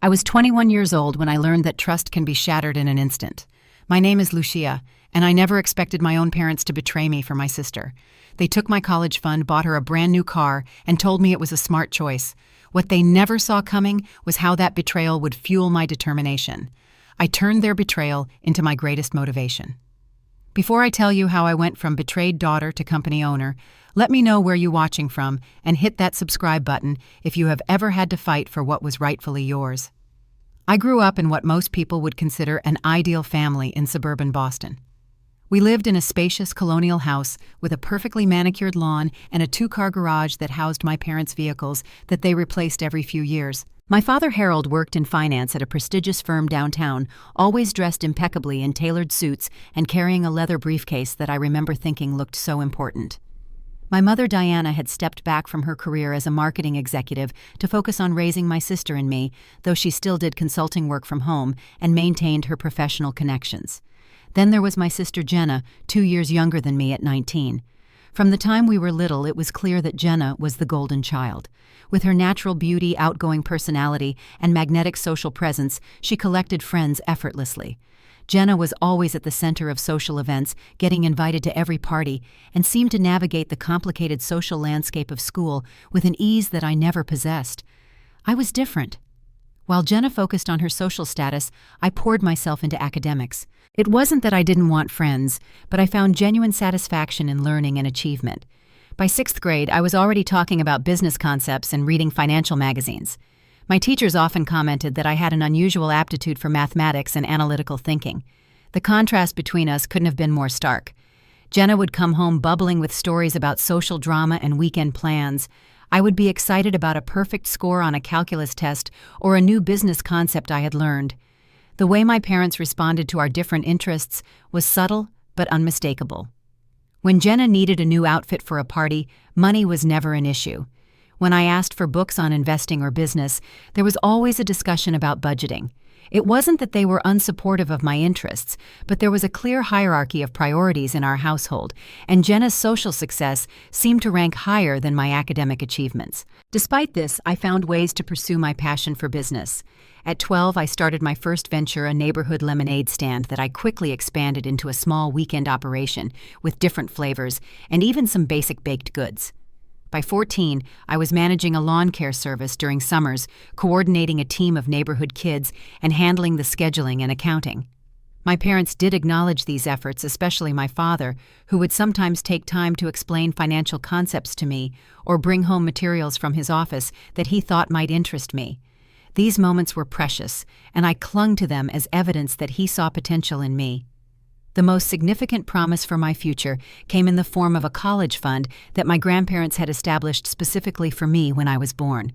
I was 21 years old when I learned that trust can be shattered in an instant. My name is Lucia, and I never expected my own parents to betray me for my sister. They took my college fund, bought her a brand new car, and told me it was a smart choice. What they never saw coming was how that betrayal would fuel my determination. I turned their betrayal into my greatest motivation. Before I tell you how I went from betrayed daughter to company owner, let me know where you're watching from and hit that subscribe button if you have ever had to fight for what was rightfully yours. I grew up in what most people would consider an ideal family in suburban Boston. We lived in a spacious colonial house with a perfectly manicured lawn and a two-car garage that housed my parents' vehicles that they replaced every few years. My father Harold worked in finance at a prestigious firm downtown, always dressed impeccably in tailored suits and carrying a leather briefcase that I remember thinking looked so important. My mother Diana had stepped back from her career as a marketing executive to focus on raising my sister and me, though she still did consulting work from home and maintained her professional connections. Then there was my sister Jenna, 2 years younger than me at 19. From the time we were little, it was clear that Jenna was the golden child. With her natural beauty, outgoing personality, and magnetic social presence, she collected friends effortlessly. Jenna was always at the center of social events, getting invited to every party, and seemed to navigate the complicated social landscape of school with an ease that I never possessed. I was different. While Jenna focused on her social status, I poured myself into academics. It wasn't that I didn't want friends, but I found genuine satisfaction in learning and achievement. By 6th grade, I was already talking about business concepts and reading financial magazines. My teachers often commented that I had an unusual aptitude for mathematics and analytical thinking. The contrast between us couldn't have been more stark. Jenna would come home bubbling with stories about social drama and weekend plans. I would be excited about a perfect score on a calculus test or a new business concept I had learned. The way my parents responded to our different interests was subtle but unmistakable. When Jenna needed a new outfit for a party, money was never an issue. When I asked for books on investing or business, there was always a discussion about budgeting. It wasn't that they were unsupportive of my interests, but there was a clear hierarchy of priorities in our household, and Jenna's social success seemed to rank higher than my academic achievements. Despite this, I found ways to pursue my passion for business. At 12, I started my first venture, a neighborhood lemonade stand that I quickly expanded into a small weekend operation with different flavors and even some basic baked goods. By 14, I was managing a lawn care service during summers, coordinating a team of neighborhood kids, and handling the scheduling and accounting. My parents did acknowledge these efforts, especially my father, who would sometimes take time to explain financial concepts to me or bring home materials from his office that he thought might interest me. These moments were precious, and I clung to them as evidence that he saw potential in me. The most significant promise for my future came in the form of a college fund that my grandparents had established specifically for me when I was born.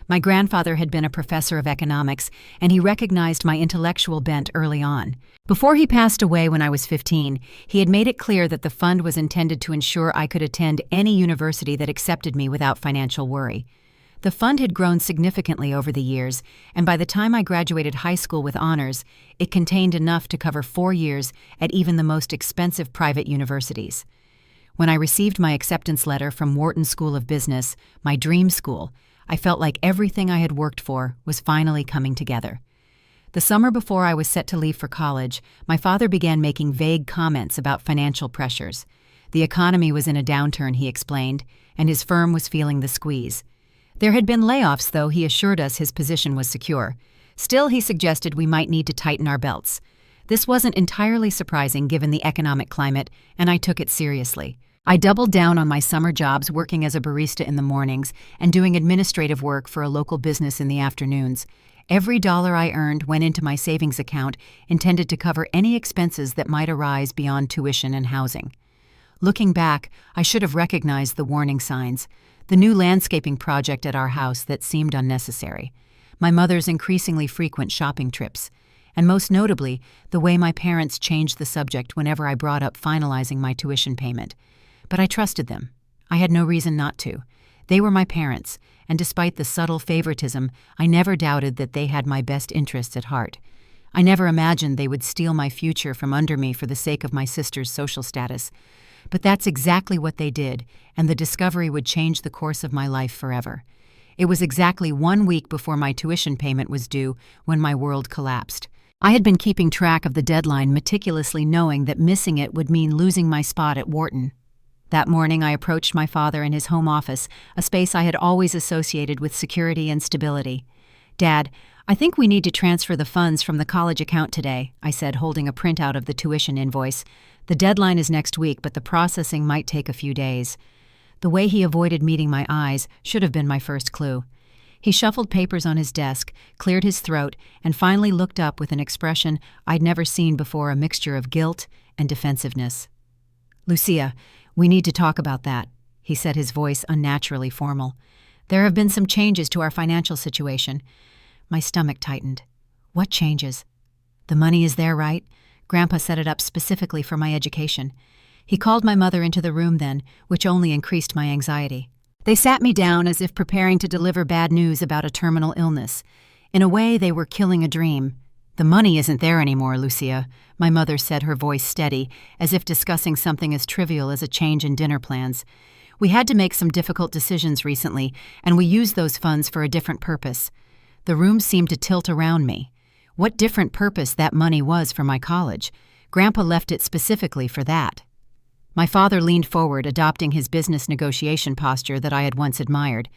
My grandfather had been a professor of economics, and he recognized my intellectual bent early on. Before he passed away when I was 15, he had made it clear that the fund was intended to ensure I could attend any university that accepted me without financial worry. The fund had grown significantly over the years, and by the time I graduated high school with honors, it contained enough to cover 4 years at even the most expensive private universities. When I received my acceptance letter from Wharton School of Business, my dream school, I felt like everything I had worked for was finally coming together. The summer before I was set to leave for college, my father began making vague comments about financial pressures. The economy was in a downturn, he explained, and his firm was feeling the squeeze. There had been layoffs, though he assured us his position was secure. Still, he suggested we might need to tighten our belts. This wasn't entirely surprising given the economic climate, and I took it seriously. I doubled down on my summer jobs, working as a barista in the mornings and doing administrative work for a local business in the afternoons. Every dollar I earned went into my savings account, intended to cover any expenses that might arise beyond tuition and housing. Looking back, I should have recognized the warning signs. The new landscaping project at our house that seemed unnecessary, my mother's increasingly frequent shopping trips, and most notably, the way my parents changed the subject whenever I brought up finalizing my tuition payment. But I trusted them. I had no reason not to. They were my parents, and despite the subtle favoritism, I never doubted that they had my best interests at heart. I never imagined they would steal my future from under me for the sake of my sister's social status. But that's exactly what they did, and the discovery would change the course of my life forever. It was exactly 1 week before my tuition payment was due when my world collapsed. I had been keeping track of the deadline meticulously, knowing that missing it would mean losing my spot at Wharton. That morning I approached my father in his home office, a space I had always associated with security and stability. "Dad, I think we need to transfer the funds from the college account today," I said, holding a printout of the tuition invoice. "The deadline is next week, but the processing might take a few days." The way he avoided meeting my eyes should have been my first clue. He shuffled papers on his desk, cleared his throat, and finally looked up with an expression I'd never seen before, a mixture of guilt and defensiveness. "Lucia, we need to talk about that," he said, his voice unnaturally formal. "There have been some changes to our financial situation." My stomach tightened. "What changes?" "The money is there, right? Grandpa set it up specifically for my education." He called my mother into the room then, which only increased my anxiety. They sat me down as if preparing to deliver bad news about a terminal illness. In a way, they were killing a dream. "The money isn't there anymore, Lucia," my mother said, her voice steady, as if discussing something as trivial as a change in dinner plans. "We had to make some difficult decisions recently, and we used those funds for a different purpose." The room seemed to tilt around me. What different purpose that money was for my college? Grandpa left it specifically for that. My father leaned forward, adopting his business negotiation posture that I had once admired.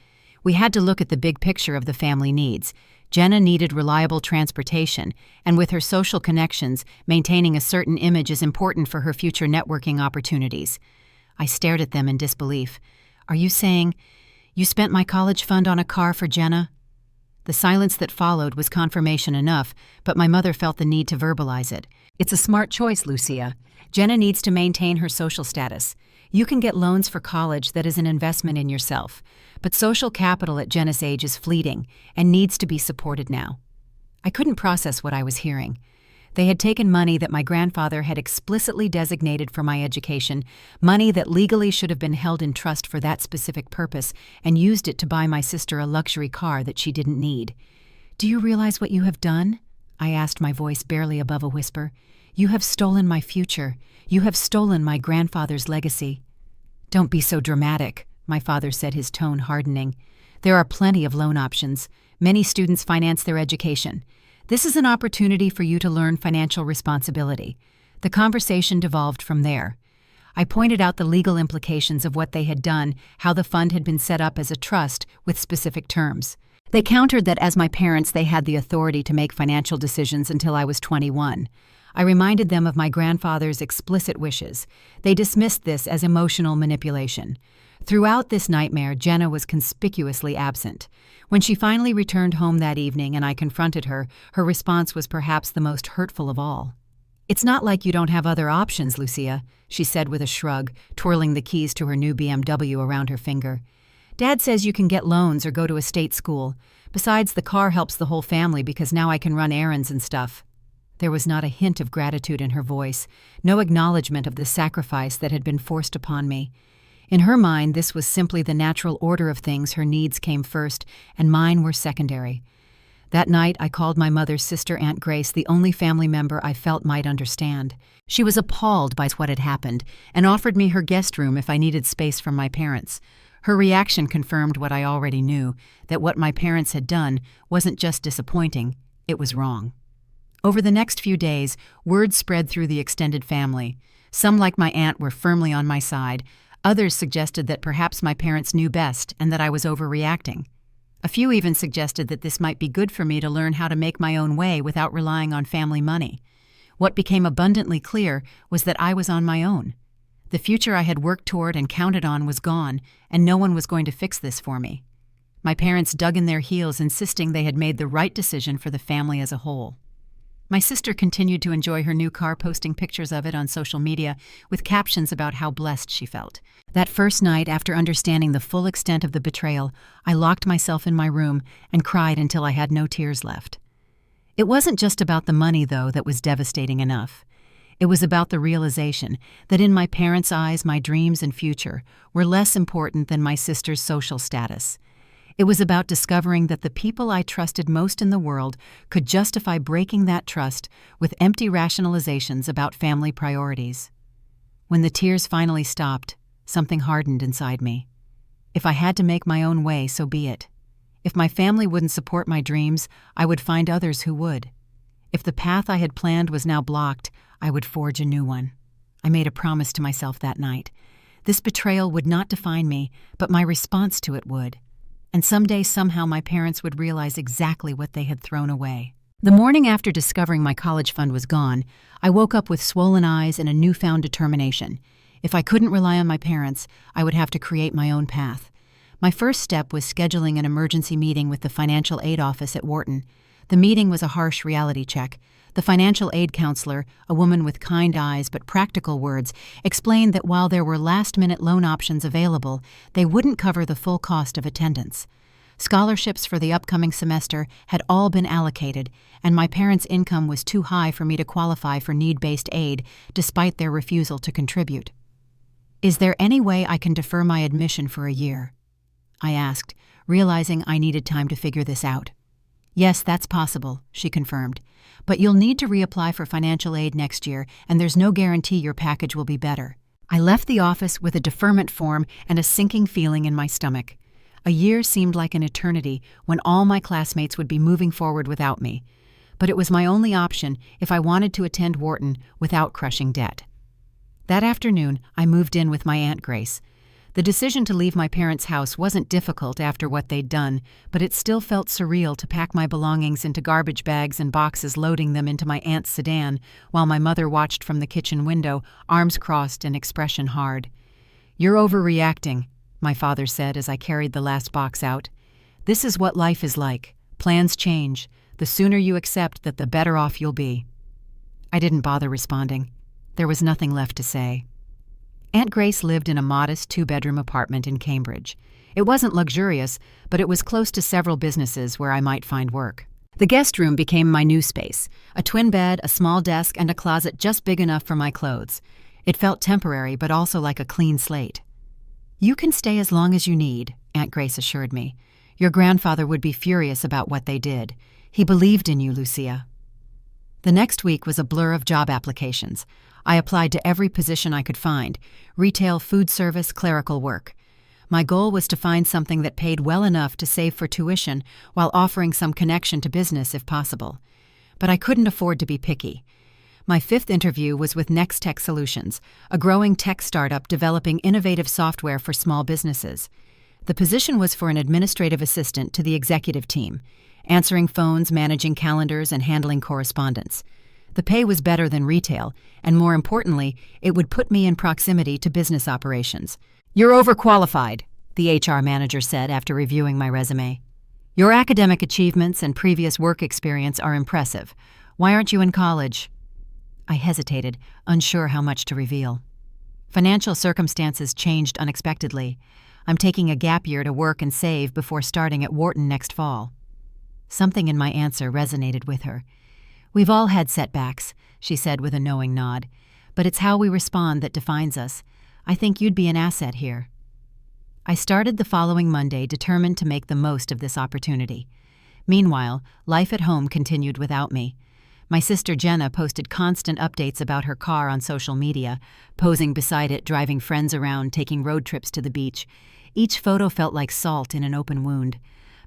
"We had to look at the big picture of the family needs. Jenna needed reliable transportation, and with her social connections, maintaining a certain image is important for her future networking opportunities." I stared at them in disbelief. "Are you saying you spent my college fund on a car for Jenna?" The silence that followed was confirmation enough, but my mother felt the need to verbalize it. "It's a smart choice, Lucia. Jenna needs to maintain her social status. You can get loans for college that is an investment in yourself, but social capital at Jenna's age is fleeting and needs to be supported now." I couldn't process what I was hearing. They had taken money that my grandfather had explicitly designated for my education, money that legally should have been held in trust for that specific purpose, and used it to buy my sister a luxury car that she didn't need. "Do you realize what you have done?" I asked, my voice barely above a whisper. "You have stolen my future. You have stolen my grandfather's legacy." "Don't be so dramatic," my father said, his tone hardening. "There are plenty of loan options. Many students finance their education. This is an opportunity for you to learn financial responsibility." The conversation devolved from there. I pointed out the legal implications of what they had done, how the fund had been set up as a trust with specific terms. They countered that as my parents they had the authority to make financial decisions until I was 21. I reminded them of my grandfather's explicit wishes. They dismissed this as emotional manipulation. Throughout this nightmare, Jenna was conspicuously absent. When she finally returned home that evening and I confronted her, her response was perhaps the most hurtful of all. "It's not like you don't have other options, Lucia," she said with a shrug, twirling the keys to her new BMW around her finger. "Dad says you can get loans or go to a state school. Besides, the car helps the whole family because now I can run errands and stuff." There was not a hint of gratitude in her voice, no acknowledgement of the sacrifice that had been forced upon me. In her mind, this was simply the natural order of things. Her needs came first, and mine were secondary. That night, I called my mother's sister, Aunt Grace, the only family member I felt might understand. She was appalled by what had happened, and offered me her guest room if I needed space from my parents. Her reaction confirmed what I already knew, that what my parents had done wasn't just disappointing, it was wrong. Over the next few days, word spread through the extended family. Some, like my aunt, were firmly on my side. Others suggested that perhaps my parents knew best and that I was overreacting. A few even suggested that this might be good for me to learn how to make my own way without relying on family money. What became abundantly clear was that I was on my own. The future I had worked toward and counted on was gone, and no one was going to fix this for me. My parents dug in their heels, insisting they had made the right decision for the family as a whole. My sister continued to enjoy her new car, posting pictures of it on social media with captions about how blessed she felt. That first night, after understanding the full extent of the betrayal, I locked myself in my room and cried until I had no tears left. It wasn't just about the money, though, that was devastating enough. It was about the realization that in my parents' eyes, my dreams and future were less important than my sister's social status. It was about discovering that the people I trusted most in the world could justify breaking that trust with empty rationalizations about family priorities. When the tears finally stopped, something hardened inside me. If I had to make my own way, so be it. If my family wouldn't support my dreams, I would find others who would. If the path I had planned was now blocked, I would forge a new one. I made a promise to myself that night. This betrayal would not define me, but my response to it would. And someday, somehow, my parents would realize exactly what they had thrown away. The morning after discovering my college fund was gone, I woke up with swollen eyes and a newfound determination. If I couldn't rely on my parents, I would have to create my own path. My first step was scheduling an emergency meeting with the financial aid office at Wharton. The meeting was a harsh reality check. The financial aid counselor, a woman with kind eyes but practical words, explained that while there were last-minute loan options available, they wouldn't cover the full cost of attendance. Scholarships for the upcoming semester had all been allocated, and my parents' income was too high for me to qualify for need-based aid, despite their refusal to contribute. "Is there any way I can defer my admission for a year?" I asked, realizing I needed time to figure this out. "Yes, that's possible," she confirmed. "But you'll need to reapply for financial aid next year, and there's no guarantee your package will be better." I left the office with a deferment form and a sinking feeling in my stomach. A year seemed like an eternity when all my classmates would be moving forward without me. But it was my only option if I wanted to attend Wharton without crushing debt. That afternoon, I moved in with my Aunt Grace. The decision to leave my parents' house wasn't difficult after what they'd done, but it still felt surreal to pack my belongings into garbage bags and boxes, loading them into my aunt's sedan, while my mother watched from the kitchen window, arms crossed and expression hard. "You're overreacting," my father said as I carried the last box out. "This is what life is like. Plans change. The sooner you accept that, the better off you'll be." I didn't bother responding. There was nothing left to say. Aunt Grace lived in a modest 2-bedroom apartment in Cambridge. It wasn't luxurious, but it was close to several businesses where I might find work. The guest room became my new space, a twin bed, a small desk, and a closet just big enough for my clothes. It felt temporary, but also like a clean slate. "You can stay as long as you need," Aunt Grace assured me. "Your grandfather would be furious about what they did. He believed in you, Lucia." The next week was a blur of job applications. I applied to every position I could find: retail, food service, clerical work. My goal was to find something that paid well enough to save for tuition while offering some connection to business if possible. But I couldn't afford to be picky. My 5th interview was with Next Tech Solutions, a growing tech startup developing innovative software for small businesses. The position was for an administrative assistant to the executive team, answering phones, managing calendars, and handling correspondence. The pay was better than retail, and more importantly, it would put me in proximity to business operations. "You're overqualified," the HR manager said after reviewing my resume. "Your academic achievements and previous work experience are impressive. Why aren't you in college?" I hesitated, unsure how much to reveal. "Financial circumstances changed unexpectedly. I'm taking a gap year to work and save before starting at Wharton next fall." Something in my answer resonated with her. "We've all had setbacks," she said with a knowing nod, "but it's how we respond that defines us. I think you'd be an asset here." I started the following Monday, determined to make the most of this opportunity. Meanwhile, life at home continued without me. My sister Jenna posted constant updates about her car on social media, posing beside it, driving friends around, taking road trips to the beach. Each photo felt like salt in an open wound.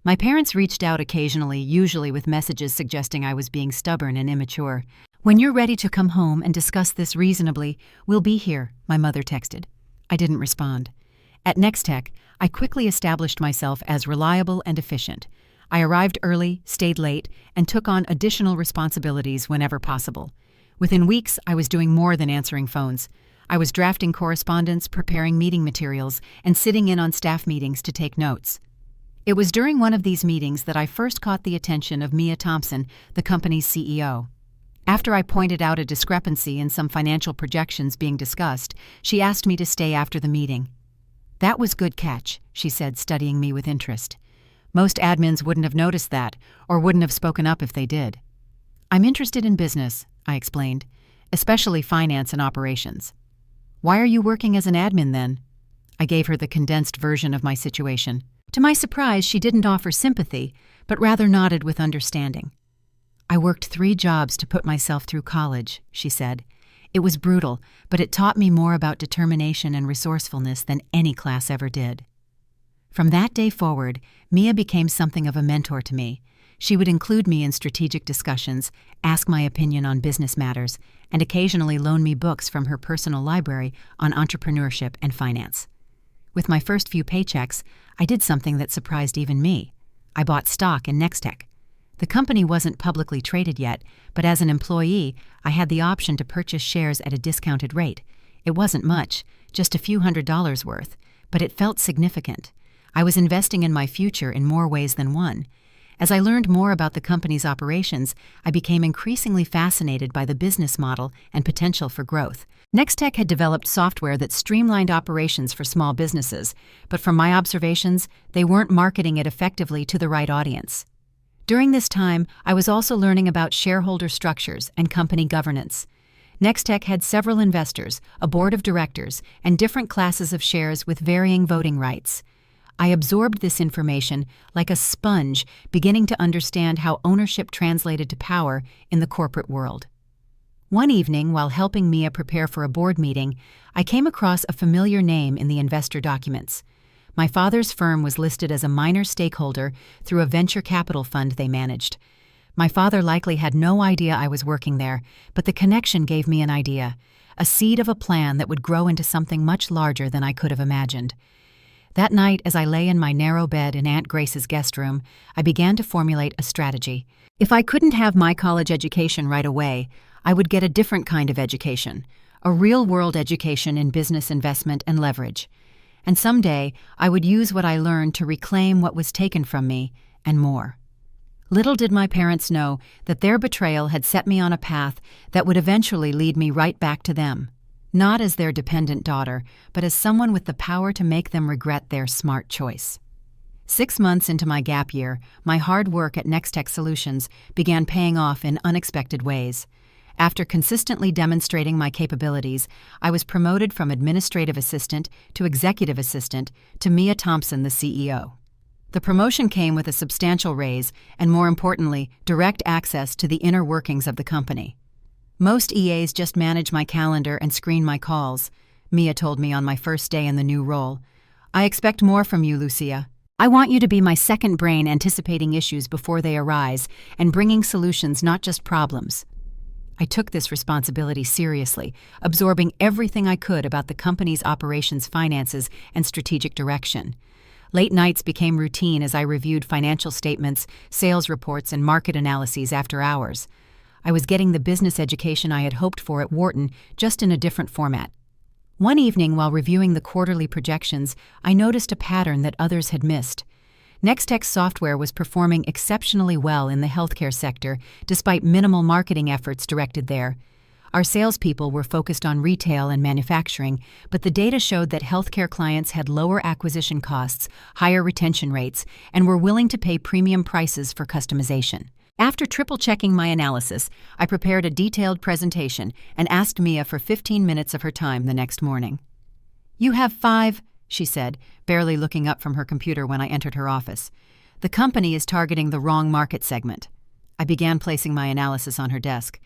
My parents reached out occasionally, usually with messages suggesting I was being stubborn and immature. "When you're ready to come home and discuss this reasonably, we'll be here," my mother texted. I didn't respond. At Next Tech, I quickly established myself as reliable and efficient. I arrived early, stayed late, and took on additional responsibilities whenever possible. Within weeks, I was doing more than answering phones. I was drafting correspondence, preparing meeting materials, and sitting in on staff meetings to take notes. It was during one of these meetings that I first caught the attention of Mia Thompson, the company's CEO. After I pointed out a discrepancy in some financial projections being discussed, she asked me to stay after the meeting. "That was good catch," she said, studying me with interest. "Most admins wouldn't have noticed that, or wouldn't have spoken up if they did." "I'm interested in business," I explained, "especially finance and operations." "Why are you working as an admin then?" I gave her the condensed version of my situation. To my surprise, she didn't offer sympathy, but rather nodded with understanding. "I worked 3 jobs to put myself through college," she said. "It was brutal, but it taught me more about determination and resourcefulness than any class ever did." From that day forward, Mia became something of a mentor to me. She would include me in strategic discussions, ask my opinion on business matters, and occasionally loan me books from her personal library on entrepreneurship and finance. With my first few paychecks, I did something that surprised even me. I bought stock in Nextech. The company wasn't publicly traded yet, but as an employee, I had the option to purchase shares at a discounted rate. It wasn't much, just a few $100s worth, but it felt significant. I was investing in my future in more ways than one. As I learned more about the company's operations, I became increasingly fascinated by the business model and potential for growth. Nextech had developed software that streamlined operations for small businesses, but from my observations, they weren't marketing it effectively to the right audience. During this time, I was also learning about shareholder structures and company governance. Nextech had several investors, a board of directors, and different classes of shares with varying voting rights. I absorbed this information like a sponge, beginning to understand how ownership translated to power in the corporate world. One evening, while helping Mia prepare for a board meeting, I came across a familiar name in the investor documents. My father's firm was listed as a minor stakeholder through a venture capital fund they managed. My father likely had no idea I was working there, but the connection gave me an idea, a seed of a plan that would grow into something much larger than I could have imagined. That night, as I lay in my narrow bed in Aunt Grace's guest room, I began to formulate a strategy. If I couldn't have my college education right away, I would get a different kind of education, a real-world education in business investment and leverage. And someday, I would use what I learned to reclaim what was taken from me, and more. Little did my parents know that their betrayal had set me on a path that would eventually lead me right back to them. Not as their dependent daughter, but as someone with the power to make them regret their smart choice. 6 months into my gap year, my hard work at Nextech Solutions began paying off in unexpected ways. After consistently demonstrating my capabilities, I was promoted from administrative assistant to executive assistant to Mia Thompson, the CEO. The promotion came with a substantial raise and, more importantly, direct access to the inner workings of the company. Most EAs just manage my calendar and screen my calls, Mia told me on my first day in the new role. I expect more from you, Lucia. I want you to be my second brain, anticipating issues before they arise and bringing solutions, not just problems. I took this responsibility seriously, absorbing everything I could about the company's operations, finances, and strategic direction. Late nights became routine as I reviewed financial statements, sales reports, and market analyses after hours. I was getting the business education I had hoped for at Wharton, just in a different format. One evening, while reviewing the quarterly projections, I noticed a pattern that others had missed. Nextech's software was performing exceptionally well in the healthcare sector, despite minimal marketing efforts directed there. Our salespeople were focused on retail and manufacturing, but the data showed that healthcare clients had lower acquisition costs, higher retention rates, and were willing to pay premium prices for customization. After triple-checking my analysis, I prepared a detailed presentation and asked Mia for 15 minutes of her time the next morning. "You have 5, she said, barely looking up from her computer when I entered her office. "The company is targeting the wrong market segment." I began placing my analysis on her desk.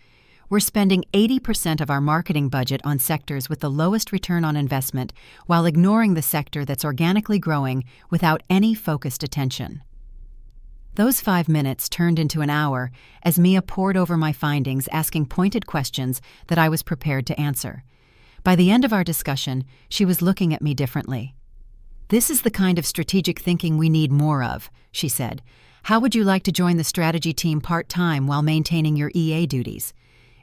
"We're spending 80% of our marketing budget on sectors with the lowest return on investment, while ignoring the sector that's organically growing without any focused attention." Those 5 minutes turned into an hour as Mia pored over my findings, asking pointed questions that I was prepared to answer. By the end of our discussion, she was looking at me differently. "This is the kind of strategic thinking we need more of," she said. "How would you like to join the strategy team part-time while maintaining your EA duties?"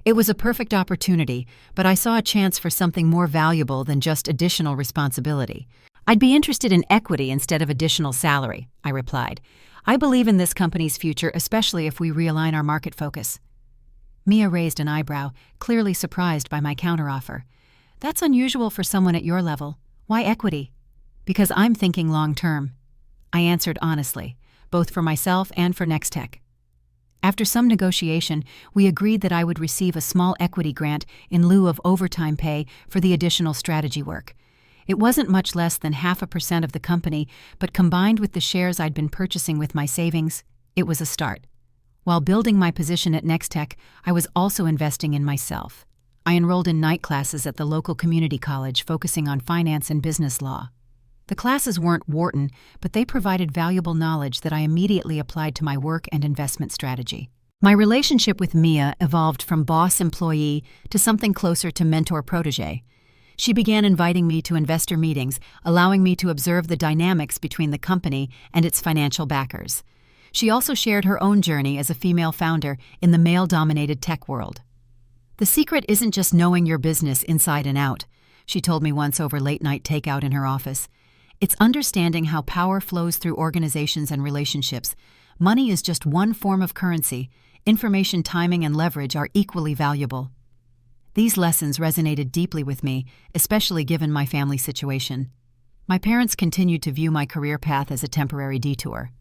It was a perfect opportunity, but I saw a chance for something more valuable than just additional responsibility. "I'd be interested in equity instead of additional salary," I replied. "I believe in this company's future, especially if we realign our market focus." Mia raised an eyebrow, clearly surprised by my counteroffer. "That's unusual for someone at your level. Why equity?" "Because I'm thinking long-term," I answered honestly, both for myself and for Nextech. After some negotiation, we agreed that I would receive a small equity grant in lieu of overtime pay for the additional strategy work. It wasn't much less than 0.5% of the company, but combined with the shares I'd been purchasing with my savings, it was a start. While building my position at Nextech, I was also investing in myself. I enrolled in night classes at the local community college, focusing on finance and business law. The classes weren't Wharton, but they provided valuable knowledge that I immediately applied to my work and investment strategy. My relationship with Mia evolved from boss-employee to something closer to mentor-protege. She began inviting me to investor meetings, allowing me to observe the dynamics between the company and its financial backers. She also shared her own journey as a female founder in the male-dominated tech world. "The secret isn't just knowing your business inside and out," she told me once over late-night takeout in her office. "It's understanding how power flows through organizations and relationships. Money is just one form of currency. Information, timing, and leverage are equally valuable." These lessons resonated deeply with me, especially given my family situation. My parents continued to view my career path as a temporary detour.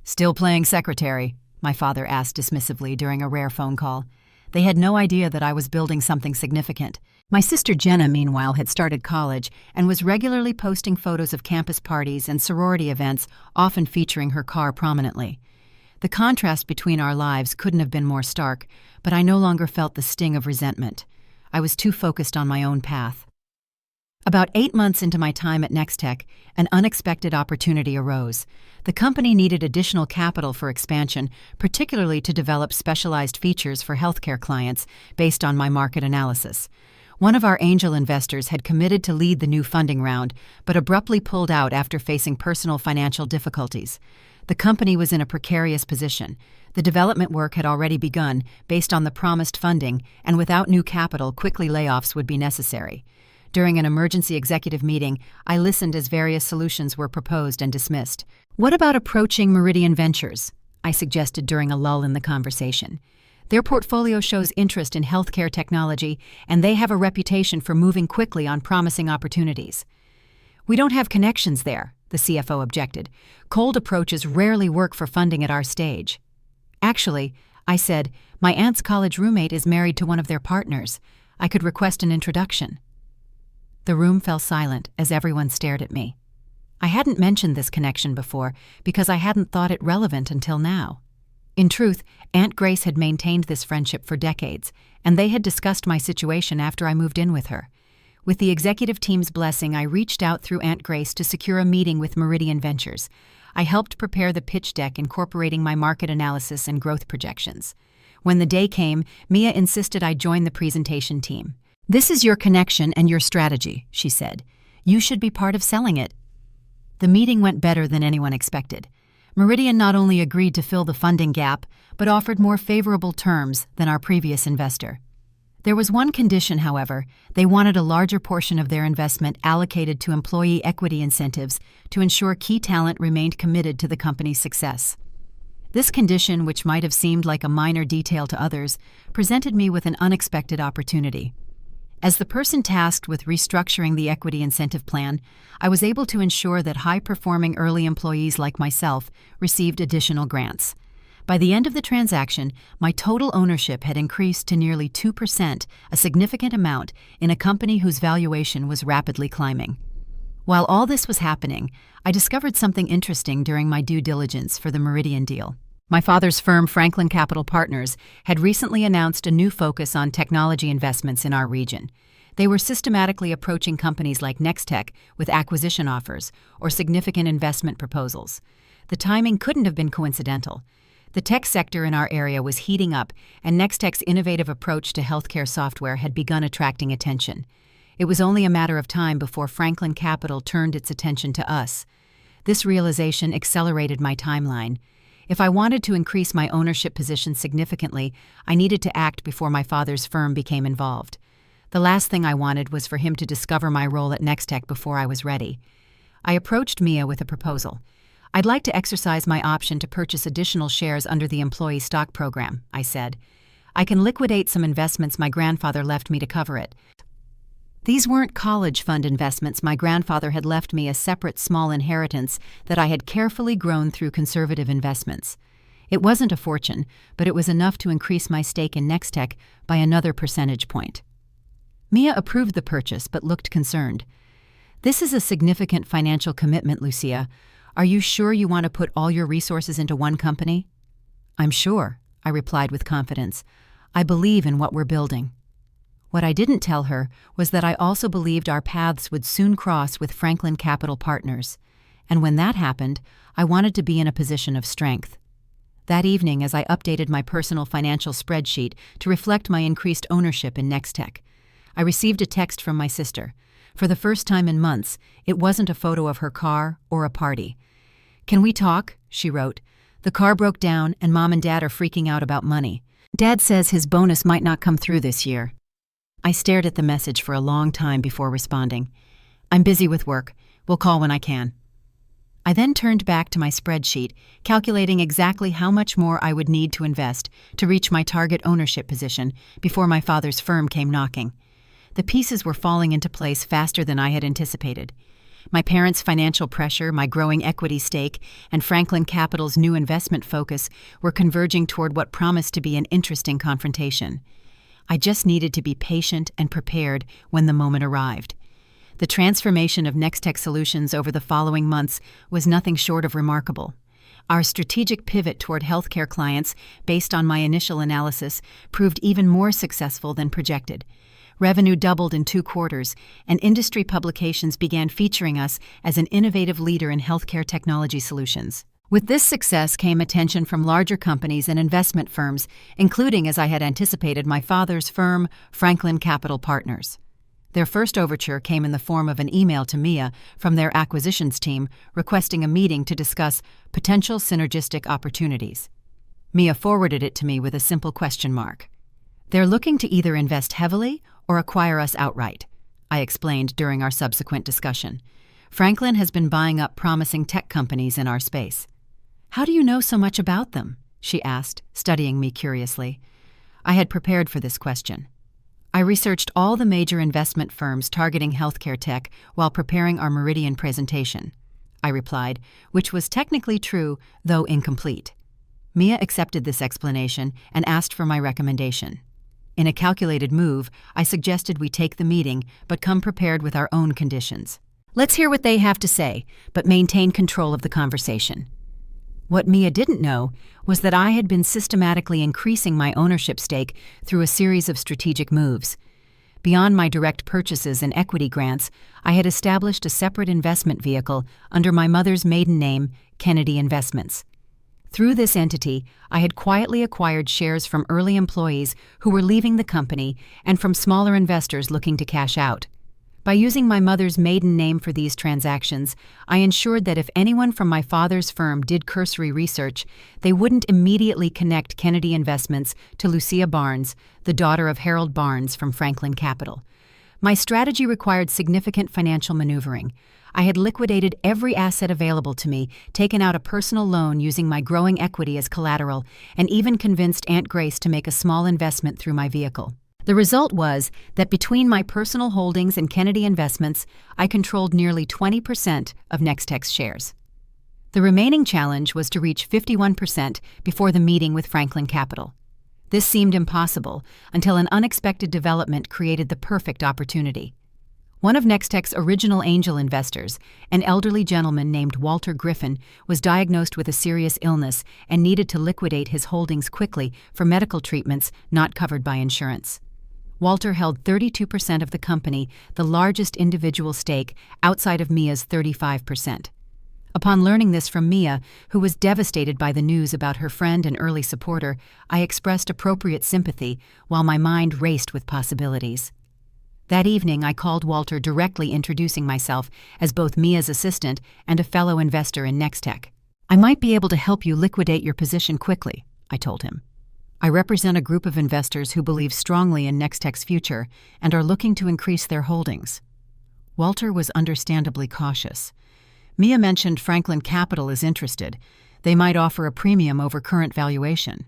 "Still playing secretary?" my father asked dismissively during a rare phone call. They had no idea that I was building something significant. My sister Jenna, meanwhile, had started college and was regularly posting photos of campus parties and sorority events, often featuring her car prominently. The contrast between our lives couldn't have been more stark, but I no longer felt the sting of resentment. I was too focused on my own path. About 8 months into my time at Nextech, an unexpected opportunity arose. The company needed additional capital for expansion, particularly to develop specialized features for healthcare clients based on my market analysis. One of our angel investors had committed to lead the new funding round, but abruptly pulled out after facing personal financial difficulties. The company was in a precarious position. The development work had already begun, based on the promised funding, and without new capital, quickly layoffs would be necessary. During an emergency executive meeting, I listened as various solutions were proposed and dismissed. "What about approaching Meridian Ventures?" I suggested during a lull in the conversation. "Their portfolio shows interest in healthcare technology, and they have a reputation for moving quickly on promising opportunities." "We don't have connections there," the CFO objected. "Cold approaches rarely work for funding at our stage." "Actually," I said, "my aunt's college roommate is married to one of their partners. I could request an introduction." The room fell silent as everyone stared at me. I hadn't mentioned this connection before because I hadn't thought it relevant until now. In truth, Aunt Grace had maintained this friendship for decades, and they had discussed my situation after I moved in with her. With the executive team's blessing, I reached out through Aunt Grace to secure a meeting with Meridian Ventures. I helped prepare the pitch deck incorporating my market analysis and growth projections. When the day came, Mia insisted I join the presentation team. "This is your connection and your strategy," she said. "You should be part of selling it." The meeting went better than anyone expected. Meridian not only agreed to fill the funding gap, but offered more favorable terms than our previous investor. There was one condition, however. They wanted a larger portion of their investment allocated to employee equity incentives to ensure key talent remained committed to the company's success. This condition, which might have seemed like a minor detail to others, presented me with an unexpected opportunity. As the person tasked with restructuring the equity incentive plan, I was able to ensure that high-performing early employees like myself received additional grants. By the end of the transaction, my total ownership had increased to nearly 2%, a significant amount in a company whose valuation was rapidly climbing. While all this was happening, I discovered something interesting during my due diligence for the Meridian deal. My father's firm, Franklin Capital Partners, had recently announced a new focus on technology investments in our region. They were systematically approaching companies like Nextech with acquisition offers or significant investment proposals. The timing couldn't have been coincidental. The tech sector in our area was heating up, and Nextech's innovative approach to healthcare software had begun attracting attention. It was only a matter of time before Franklin Capital turned its attention to us. This realization accelerated my timeline. If I wanted to increase my ownership position significantly, I needed to act before my father's firm became involved. The last thing I wanted was for him to discover my role at Nextech before I was ready. I approached Mia with a proposal. "I'd like to exercise my option to purchase additional shares under the employee stock program," I said. "I can liquidate some investments my grandfather left me to cover it." These weren't college fund investments my grandfather had left me, a separate small inheritance that I had carefully grown through conservative investments. It wasn't a fortune, but it was enough to increase my stake in Nextech by another percentage point. Mia approved the purchase but looked concerned. "This is a significant financial commitment, Lucia. Are you sure you want to put all your resources into one company?" "I'm sure," I replied with confidence. "I believe in what we're building." What I didn't tell her was that I also believed our paths would soon cross with Franklin Capital Partners. And when that happened, I wanted to be in a position of strength. That evening, as I updated my personal financial spreadsheet to reflect my increased ownership in Nextech, I received a text from my sister. For the first time in months, it wasn't a photo of her car or a party. "Can we talk?" she wrote. "The car broke down and Mom and Dad are freaking out about money. Dad says his bonus might not come through this year." I stared at the message for a long time before responding. "I'm busy with work. We'll call when I can." I then turned back to my spreadsheet, calculating exactly how much more I would need to invest to reach my target ownership position before my father's firm came knocking. The pieces were falling into place faster than I had anticipated. My parents' financial pressure, my growing equity stake, and Franklin Capital's new investment focus were converging toward what promised to be an interesting confrontation. I just needed to be patient and prepared when the moment arrived. The transformation of Nextech Solutions over the following months was nothing short of remarkable. Our strategic pivot toward healthcare clients, based on my initial analysis, proved even more successful than projected. Revenue doubled in 2 quarters, and industry publications began featuring us as an innovative leader in healthcare technology solutions. With this success came attention from larger companies and investment firms, including, as I had anticipated, my father's firm, Franklin Capital Partners. Their first overture came in the form of an email to Mia from their acquisitions team requesting a meeting to discuss potential synergistic opportunities. Mia forwarded it to me with a simple question mark. "They're looking to either invest heavily or acquire us outright," I explained during our subsequent discussion. "Franklin has been buying up promising tech companies in our space." "How do you know so much about them?" she asked, studying me curiously. I had prepared for this question. I researched all the major investment firms targeting healthcare tech while preparing our Meridian presentation, I replied, which was technically true, though incomplete. Mia accepted this explanation and asked for my recommendation. In a calculated move, I suggested we take the meeting, but come prepared with our own conditions. "Let's hear what they have to say, but maintain control of the conversation." What Mia didn't know was that I had been systematically increasing my ownership stake through a series of strategic moves. Beyond my direct purchases and equity grants, I had established a separate investment vehicle under my mother's maiden name, Kennedy Investments. Through this entity, I had quietly acquired shares from early employees who were leaving the company and from smaller investors looking to cash out. By using my mother's maiden name for these transactions, I ensured that if anyone from my father's firm did cursory research, they wouldn't immediately connect Kennedy Investments to Lucia Barnes, the daughter of Harold Barnes from Franklin Capital. My strategy required significant financial maneuvering. I had liquidated every asset available to me, taken out a personal loan using my growing equity as collateral, and even convinced Aunt Grace to make a small investment through my vehicle. The result was that between my personal holdings and Kennedy Investments, I controlled nearly 20% of Nextech's shares. The remaining challenge was to reach 51% before the meeting with Franklin Capital. This seemed impossible until an unexpected development created the perfect opportunity. One of Nextech's original angel investors, an elderly gentleman named Walter Griffin, was diagnosed with a serious illness and needed to liquidate his holdings quickly for medical treatments not covered by insurance. Walter held 32% of the company, the largest individual stake outside of Mia's 35%. Upon learning this from Mia, who was devastated by the news about her friend and early supporter, I expressed appropriate sympathy while my mind raced with possibilities. That evening, I called Walter, directly introducing myself as both Mia's assistant and a fellow investor in Nextech. "I might be able to help you liquidate your position quickly," I told him. "I represent a group of investors who believe strongly in Nextech's future and are looking to increase their holdings." Walter was understandably cautious. Mia mentioned Franklin Capital is interested. They might offer a premium over current valuation.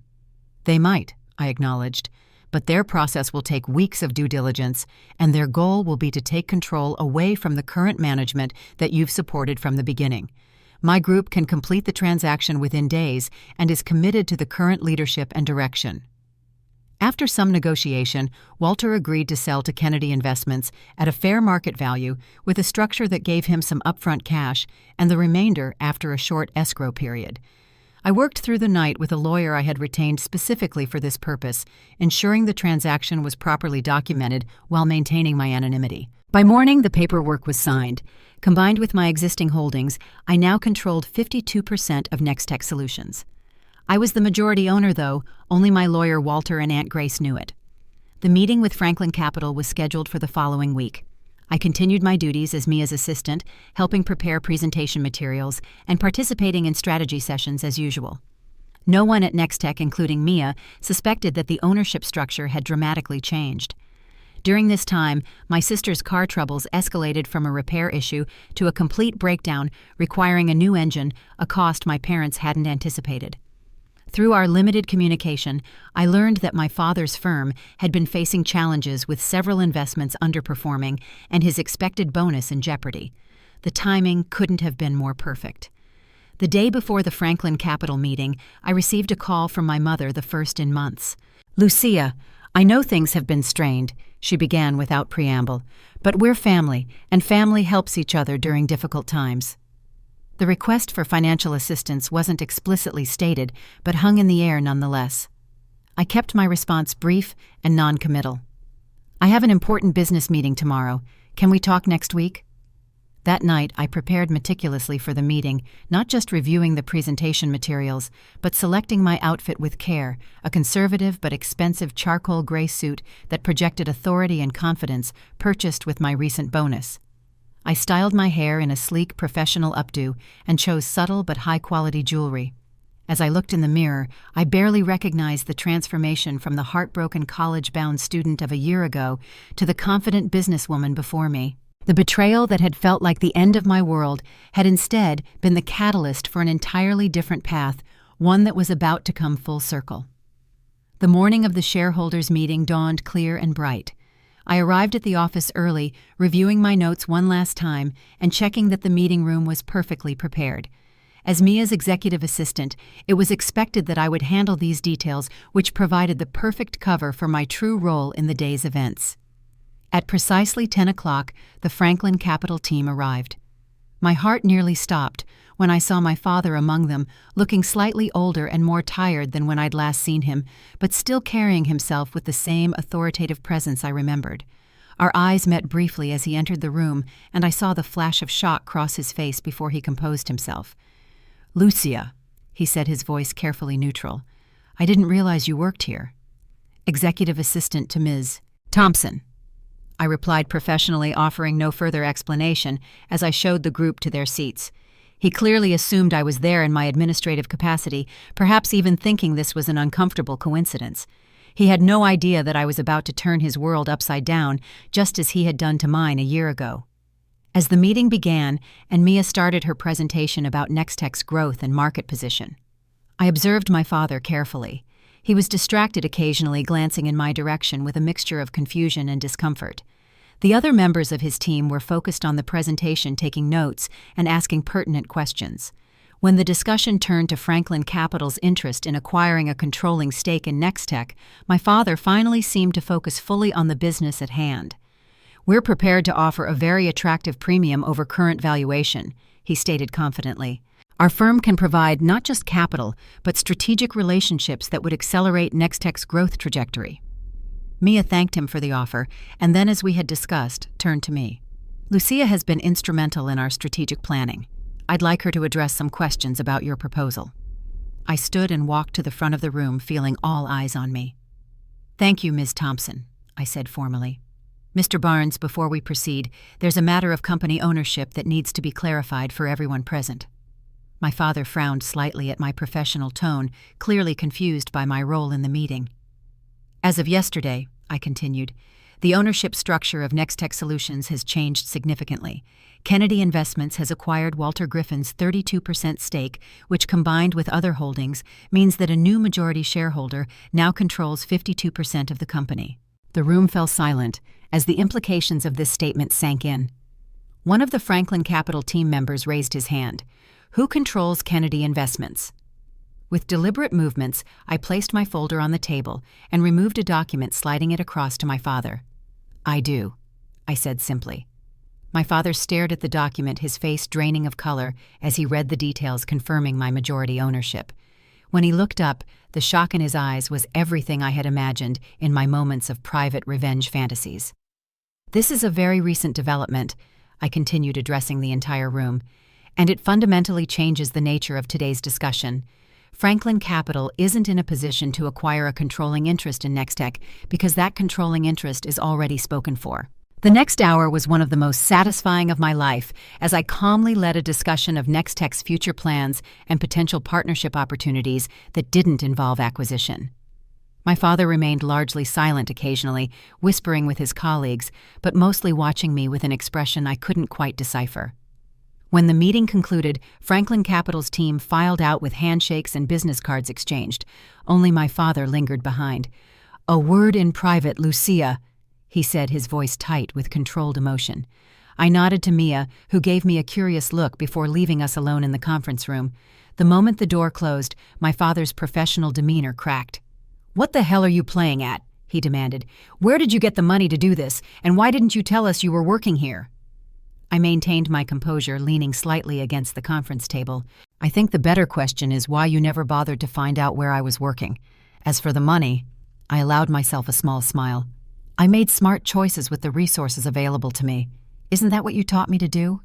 "They might," I acknowledged, "but their process will take weeks of due diligence, and their goal will be to take control away from the current management that you've supported from the beginning. My group can complete the transaction within days and is committed to the current leadership and direction." After some negotiation, Walter agreed to sell to Kennedy Investments at a fair market value with a structure that gave him some upfront cash and the remainder after a short escrow period. I worked through the night with a lawyer I had retained specifically for this purpose, ensuring the transaction was properly documented while maintaining my anonymity. By morning, the paperwork was signed. Combined with my existing holdings, I now controlled 52% of Nextech Solutions. I was the majority owner, though. Only my lawyer Walter and Aunt Grace knew it. The meeting with Franklin Capital was scheduled for the following week. I continued my duties as Mia's assistant, helping prepare presentation materials and participating in strategy sessions as usual. No one at Nextech, including Mia, suspected that the ownership structure had dramatically changed. During this time, my sister's car troubles escalated from a repair issue to a complete breakdown requiring a new engine, a cost my parents hadn't anticipated. Through our limited communication, I learned that my father's firm had been facing challenges with several investments underperforming and his expected bonus in jeopardy. The timing couldn't have been more perfect. The day before the Franklin Capital meeting, I received a call from my mother, the first in months. "Lucia, I know things have been strained," she began without preamble, "but we're family, and family helps each other during difficult times." The request for financial assistance wasn't explicitly stated, but hung in the air nonetheless. I kept my response brief and non-committal. "I have an important business meeting tomorrow. Can we talk next week?" That night, I prepared meticulously for the meeting, not just reviewing the presentation materials, but selecting my outfit with care, a conservative but expensive charcoal gray suit that projected authority and confidence, purchased with my recent bonus. I styled my hair in a sleek, professional updo and chose subtle but high-quality jewelry. As I looked in the mirror, I barely recognized the transformation from the heartbroken college-bound student of a year ago to the confident businesswoman before me. The betrayal that had felt like the end of my world had instead been the catalyst for an entirely different path, one that was about to come full circle. The morning of the shareholders' meeting dawned clear and bright. I arrived at the office early, reviewing my notes one last time and checking that the meeting room was perfectly prepared. As Mia's executive assistant, it was expected that I would handle these details, which provided the perfect cover for my true role in the day's events. At precisely 10 o'clock, the Franklin Capital team arrived. My heart nearly stopped when I saw my father among them, looking slightly older and more tired than when I'd last seen him, but still carrying himself with the same authoritative presence I remembered. Our eyes met briefly as he entered the room, and I saw the flash of shock cross his face before he composed himself. "Lucia," he said, his voice carefully neutral, "I didn't realize you worked here." "Executive assistant to Ms. Thompson," I replied professionally, offering no further explanation as I showed the group to their seats. He clearly assumed I was there in my administrative capacity, perhaps even thinking this was an uncomfortable coincidence. He had no idea that I was about to turn his world upside down, just as he had done to mine a year ago. As the meeting began, and Mia started her presentation about Nextech's growth and market position, I observed my father carefully. He was distracted occasionally, glancing in my direction with a mixture of confusion and discomfort. The other members of his team were focused on the presentation, taking notes and asking pertinent questions. When the discussion turned to Franklin Capital's interest in acquiring a controlling stake in Nextech, my father finally seemed to focus fully on the business at hand. "We're prepared to offer a very attractive premium over current valuation," he stated confidently. "Our firm can provide not just capital, but strategic relationships that would accelerate Nextech's growth trajectory." Mia thanked him for the offer, and then, as we had discussed, turned to me. "Lucia has been instrumental in our strategic planning. I'd like her to address some questions about your proposal." I stood and walked to the front of the room, feeling all eyes on me. "Thank you, Ms. Thompson," I said formally. "Mr. Barnes, before we proceed, there's a matter of company ownership that needs to be clarified for everyone present." My father frowned slightly at my professional tone, clearly confused by my role in the meeting. "As of yesterday," I continued, "the ownership structure of Nextech Solutions has changed significantly. Kennedy Investments has acquired Walter Griffin's 32% stake, which, combined with other holdings, means that a new majority shareholder now controls 52% of the company." The room fell silent as the implications of this statement sank in. One of the Franklin Capital team members raised his hand. "Who controls Kennedy Investments?" With deliberate movements, I placed my folder on the table and removed a document, sliding it across to my father. "I do," I said simply. My father stared at the document, his face draining of color as he read the details confirming my majority ownership. When he looked up, the shock in his eyes was everything I had imagined in my moments of private revenge fantasies. "This is a very recent development," I continued, addressing the entire room, "and it fundamentally changes the nature of today's discussion. Franklin Capital isn't in a position to acquire a controlling interest in Nextech because that controlling interest is already spoken for." The next hour was one of the most satisfying of my life as I calmly led a discussion of Nextech's future plans and potential partnership opportunities that didn't involve acquisition. My father remained largely silent occasionally, whispering with his colleagues, but mostly watching me with an expression I couldn't quite decipher. When the meeting concluded, Franklin Capital's team filed out with handshakes and business cards exchanged. Only my father lingered behind. "A word in private, Lucia," he said, his voice tight with controlled emotion. I nodded to Mia, who gave me a curious look before leaving us alone in the conference room. The moment the door closed, my father's professional demeanor cracked. "What the hell are you playing at?" he demanded. "Where did you get the money to do this, and why didn't you tell us you were working here?" I maintained my composure, leaning slightly against the conference table. "I think the better question is why you never bothered to find out where I was working. As for the money," I allowed myself a small smile. "I made smart choices with the resources available to me. Isn't that what you taught me to do?"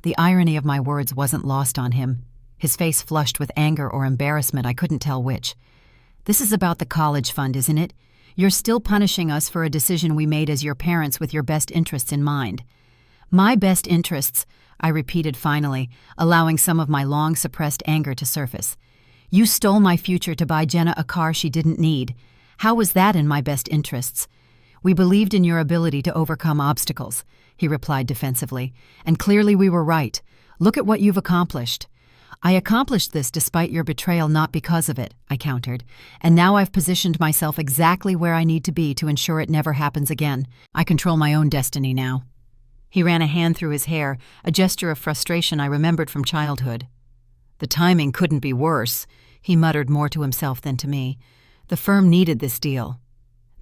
The irony of my words wasn't lost on him. His face flushed with anger or embarrassment, I couldn't tell which. "This is about the college fund, isn't it? You're still punishing us for a decision we made as your parents with your best interests in mind." "My best interests," I repeated finally, allowing some of my long-suppressed anger to surface. "You stole my future to buy Jenna a car she didn't need. How was that in my best interests?" "We believed in your ability to overcome obstacles," he replied defensively, "and clearly we were right. Look at what you've accomplished." "I accomplished this despite your betrayal, not because of it," I countered, "and now I've positioned myself exactly where I need to be to ensure it never happens again. I control my own destiny now." He ran a hand through his hair, a gesture of frustration I remembered from childhood. "The timing couldn't be worse," he muttered more to himself than to me. "The firm needed this deal."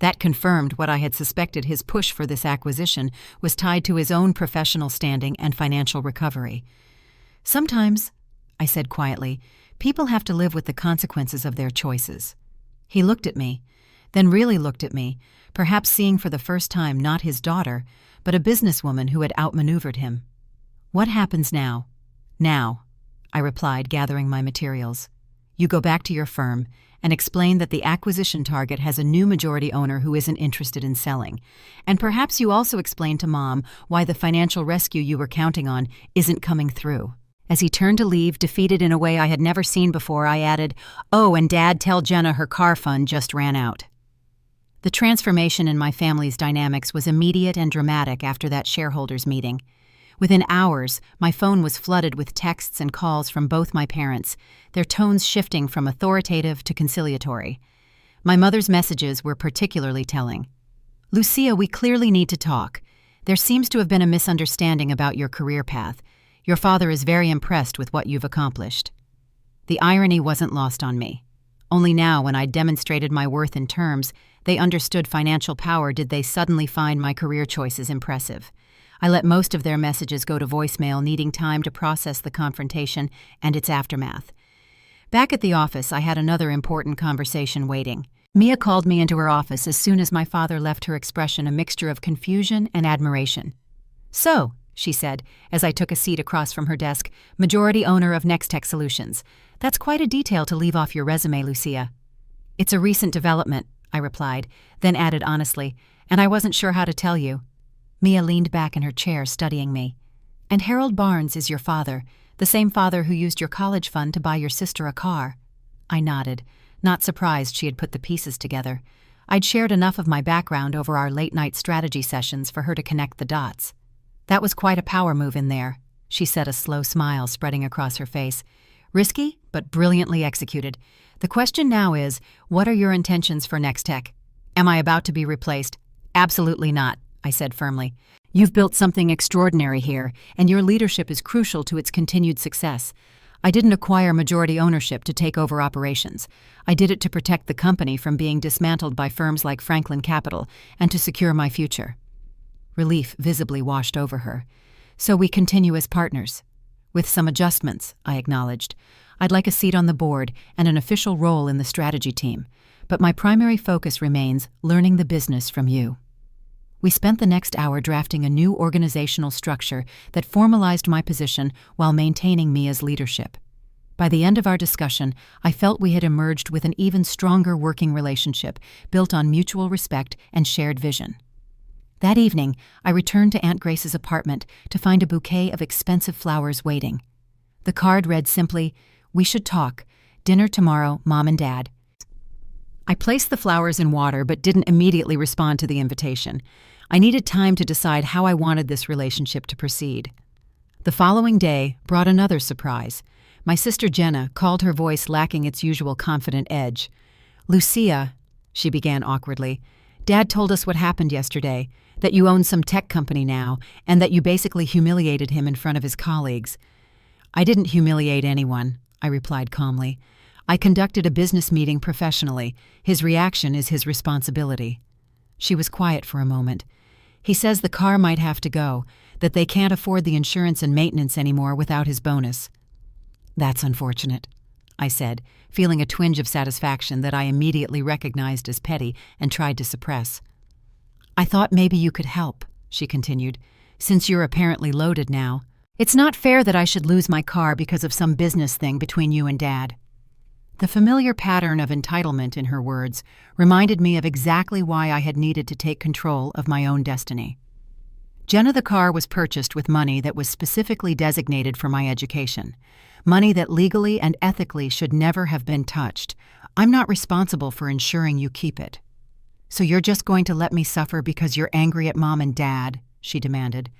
That confirmed what I had suspected. His push for this acquisition was tied to his own professional standing and financial recovery. "Sometimes," I said quietly, "people have to live with the consequences of their choices." He looked at me, then really looked at me, perhaps seeing for the first time not his daughter, but a businesswoman who had outmaneuvered him. "What happens now?" "Now," I replied, gathering my materials. "You go back to your firm and explain that the acquisition target has a new majority owner who isn't interested in selling. And perhaps you also explain to Mom why the financial rescue you were counting on isn't coming through." As he turned to leave, defeated in a way I had never seen before, I added, "Oh, and Dad, tell Jenna her car fund just ran out." The transformation in my family's dynamics was immediate and dramatic after that shareholders meeting. Within hours, my phone was flooded with texts and calls from both my parents, their tones shifting from authoritative to conciliatory. My mother's messages were particularly telling. "Lucia, we clearly need to talk. There seems to have been a misunderstanding about your career path. Your father is very impressed with what you've accomplished." The irony wasn't lost on me. Only now, when I'd demonstrated my worth in terms they understood financial power, did they suddenly find my career choices impressive. I let most of their messages go to voicemail, needing time to process the confrontation and its aftermath. Back at the office, I had another important conversation waiting. Mia called me into her office as soon as my father left, her expression a mixture of confusion and admiration. "So," she said, as I took a seat across from her desk, "majority owner of Nextech Solutions. That's quite a detail to leave off your resume, Lucia." "It's a recent development," I replied, then added honestly, "and I wasn't sure how to tell you." Mia leaned back in her chair, studying me. "And Harold Barnes is your father, the same father who used your college fund to buy your sister a car." I nodded, not surprised she had put the pieces together. I'd shared enough of my background over our late-night strategy sessions for her to connect the dots. "That was quite a power move in there," she said, a slow smile spreading across her face. "Risky, but brilliantly executed. The question now is, what are your intentions for Nextech? Am I about to be replaced?" "Absolutely not," I said firmly. "You've built something extraordinary here, and your leadership is crucial to its continued success. I didn't acquire majority ownership to take over operations. I did it to protect the company from being dismantled by firms like Franklin Capital and to secure my future." Relief visibly washed over her. "So we continue as partners?" "With some adjustments," I acknowledged. I'd like a seat on the board and an official role in the strategy team, but my primary focus remains learning the business from you." We spent the next hour drafting a new organizational structure that formalized my position while maintaining me as leadership. By the end of our discussion, I felt we had emerged with an even stronger working relationship built on mutual respect and shared vision. That evening, I returned to Aunt Grace's apartment to find a bouquet of expensive flowers waiting. The card read simply, "We should talk. Dinner tomorrow, Mom and Dad." I placed the flowers in water but didn't immediately respond to the invitation. I needed time to decide how I wanted this relationship to proceed. The following day brought another surprise. My sister Jenna called, her voice lacking its usual confident edge. "Lucia," she began awkwardly, "Dad told us what happened yesterday, that you own some tech company now, and that you basically humiliated him in front of his colleagues." "I didn't humiliate anyone," I replied calmly. "I conducted a business meeting professionally. His reaction is his responsibility." She was quiet for a moment. "He says the car might have to go, that they can't afford the insurance and maintenance anymore without his bonus." "That's unfortunate," I said, feeling a twinge of satisfaction that I immediately recognized as petty and tried to suppress. "I thought maybe you could help," she continued, "since you're apparently loaded now. It's not fair that I should lose my car because of some business thing between you and Dad." The familiar pattern of entitlement in her words reminded me of exactly why I had needed to take control of my own destiny. Jenna, the car was purchased with money that was specifically designated for my education, money that legally and ethically should never have been touched. I'm not responsible for ensuring you keep it. "So you're just going to let me suffer because you're angry at Mom and Dad?" she demanded.